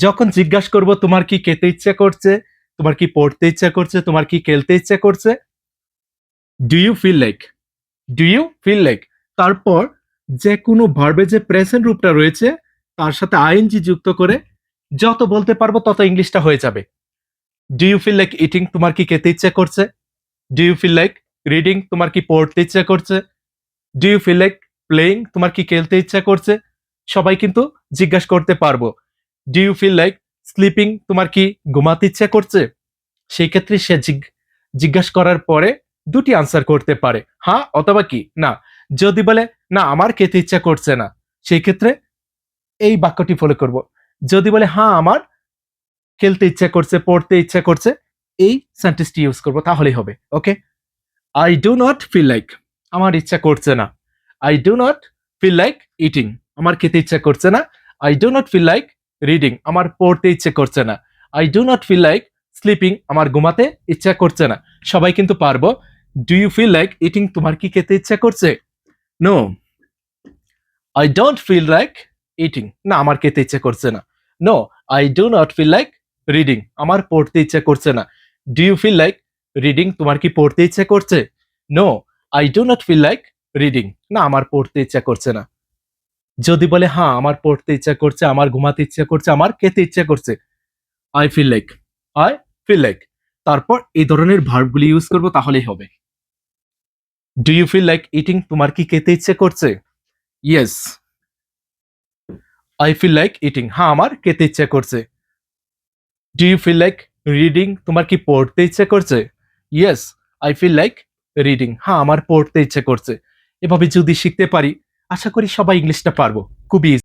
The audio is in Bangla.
যখন জিজ্ঞাসা করব তোমার কি খেতে ইচ্ছা করছে, তোমার কি পড়তে ইচ্ছা করছে, তোমার কি খেলতে ইচ্ছা করছে, do you feel like, do you feel like, তারপর যে কোনো ভার্বে যে প্রেজেন্ট রূপটা রয়েছে তার সাথে আইএনজি যুক্ত করে যত বলতে পারবো তত ইংলিশটা হয়ে যাবে। Do you feel like eating, তোমার কি খেতে ইচ্ছা করছে, do you feel like reading, তোমার কি পড়তে ইচ্ছা করছে, do you feel like playing, তোমার কি খেলতে ইচ্ছা করছে, সবাই কিন্তু জিজ্ঞাসা করতে পারবো। Do you feel like sleeping, তোমার কি ঘুমাতে ইচ্ছা করছে, সেই ক্ষেত্রে সে জিজ্ঞাসা করার পরে দুটি আনসার করতে পারে, হ্যাঁ অথবা কি না। যদি বলে না আমার খেতে ইচ্ছা করছে না, সেই ক্ষেত্রে এই বাক্যটি ফলো করব। যদি বলে হ্যাঁ আমার খেলতে ইচ্ছা করছে, পড়তে ইচ্ছা করছে, এই সেন্টেন্সটি ইউজ করব, তাহলেই হবে। Okay, I do not feel like, আমার ইচ্ছা করছে না। I do not feel like eating, আমার খেতে ইচ্ছা করছে না। I do not feel like reading, আমার পড়তে ইচ্ছে করছে না। I do not feel like sleeping, আমার ঘুমাতে ইচ্ছা করছে না। সবাই কিন্তু পারবো। Do you feel like eating, তোমার কি খেতে ইচ্ছা করছে, no I don't feel like eating, না আমার খেতে ইচ্ছে করছে না। No I do not feel like reading, আমার পড়তে ইচ্ছে করছে না। Do you feel like reading, তোমার কি পড়তে ইচ্ছে করছে, no I do not feel like reading, না আমার পড়তে ইচ্ছা করছে না। যদি বলে হ্যাঁ আমার পড়তে ইচ্ছা করছে, আমার ঘুমাতে ইচ্ছা করছে, আমার খেতে ইচ্ছা করছে, I feel like, I feel like, তারপর এই ধরনের ভার্বগুলি ইউজ করব, তাহলেই হবে। Do you feel like eating, তোমার কি খেতে ইচ্ছে করছে, yes I feel like eating, হ্যাঁ আমার খেতে ইচ্ছে করছে। Do you feel like reading, তোমার কি পড়তে ইচ্ছে করছে, yes I feel like reading, হ্যাঁ আমার পড়তে ইচ্ছে করছে। এভাবে যদি শিখতে পারি, আশা করি সবাই ইংলিশটা পারবো, খুবই